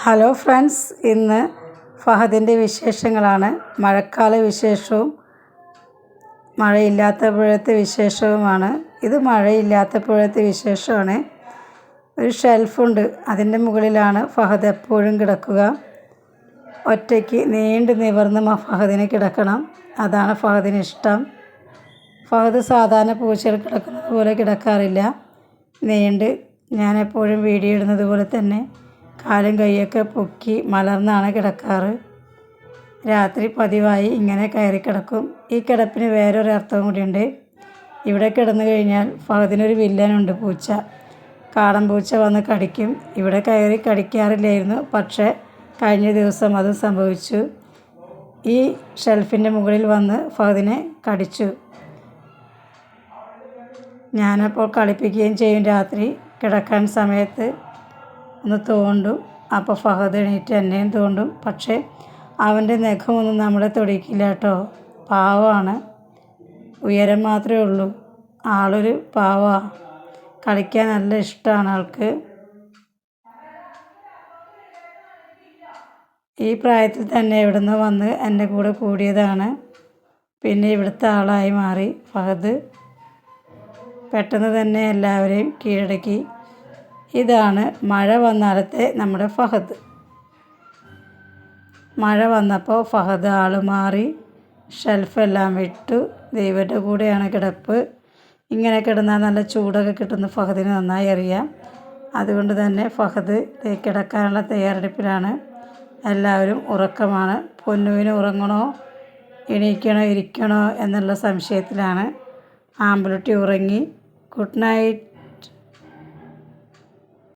Hello friends, ഇന്ന് ഫഹദിൻ്റെ വിശേഷങ്ങളാണ്. മഴക്കാല വിശേഷവും മഴയില്ലാത്തപ്പോഴത്തെ വിശേഷവുമാണ്. ഇത് മഴയില്ലാത്തപ്പോഴത്തെ വിശേഷമാണ്. ഒരു ഷെൽഫുണ്ട്, അതിൻ്റെ മുകളിലാണ് ഫഹദ് എപ്പോഴും കിടക്കുക. ഒറ്റയ്ക്ക് നീണ്ടു നിവർന്ന് ഫഹദിന് കിടക്കണം, അതാണ് ഫഹദിന് ഇഷ്ടം. ഫഹദ് സാധാരണ പൂച്ചകൾ കിടക്കുന്നത് പോലെ കിടക്കാറില്ല. നീണ്ട് ഞാനെപ്പോഴും വീഡിയോ ഇടുന്നത് പോലെ തന്നെ കാലും കൈയൊക്കെ പൊക്കി മലർന്നാണ് കിടക്കാറ്. രാത്രി പതിവായി ഇങ്ങനെ കയറി കിടക്കും. ഈ കിടപ്പിന് വേറൊരു അർത്ഥവും കൂടിയുണ്ട്. ഇവിടെ കിടന്നു കഴിഞ്ഞാൽ ഫഹദിനൊരു വില്ലനുണ്ട്, പൂച്ച. കാടൻ പൂച്ച വന്ന് കടിക്കും. ഇവിടെ കയറി കടിക്കാറില്ലായിരുന്നു, പക്ഷേ കഴിഞ്ഞ ദിവസം അതും സംഭവിച്ചു. ഈ ഷെൽഫിൻ്റെ മുകളിൽ വന്ന് ഫഹദിനെ കടിച്ചു. ഞാനപ്പോൾ കളിപ്പിക്കുകയും ചെയ്യും. രാത്രി കിടക്കാൻ സമയത്ത് ഒന്ന് തോണ്ടും, അപ്പോൾ ഫഹദ് എണീറ്റ് എന്നെയും തോണ്ടും. പക്ഷേ അവൻ്റെ നഖമൊന്നും നമ്മളെ തൊടിക്കില്ല കേട്ടോ. പാവമാണ്, ഉയരം മാത്രമേ ഉള്ളൂ. ആളൊരു പാവമാണ്, കളിക്കാൻ നല്ല ഇഷ്ടമാണ് ആൾക്ക്. ഈ പ്രായത്തിൽ തന്നെ എവിടുന്നോ വന്ന് എൻ്റെ കൂടെ കൂടിയതാണ്, പിന്നെ ഇവിടുത്തെ ആളായി മാറി. ഫഹദ് പെട്ടെന്ന് തന്നെ എല്ലാവരെയും കീഴടക്കി. ഇതാണ് മഴ വന്നാലത്തെ നമ്മുടെ ഫഹദ്. മഴ വന്നപ്പോൾ ഫഹദ് ആൾ മാറി, ഷെൽഫെല്ലാം വിട്ടു. ദൈവൻ്റെ കൂടെയാണ് കിടപ്പ്. ഇങ്ങനെ കിടന്നാൽ നല്ല ചൂടൊക്കെ കിട്ടുന്ന ഫഹദിന് നന്നായി അറിയാം. അതുകൊണ്ട് തന്നെ ഫഹദ് കിടക്കാനുള്ള തയ്യാറെടുപ്പിലാണ്. എല്ലാവരും ഉറക്കമാണ്. പൊന്നുവിന് ഉറങ്ങണോ, എണീക്കണോ, ഇരിക്കണോ എന്നുള്ള സംശയത്തിലാണ്. ആമ്പലുട്ടി ഉറങ്ങി. Good night.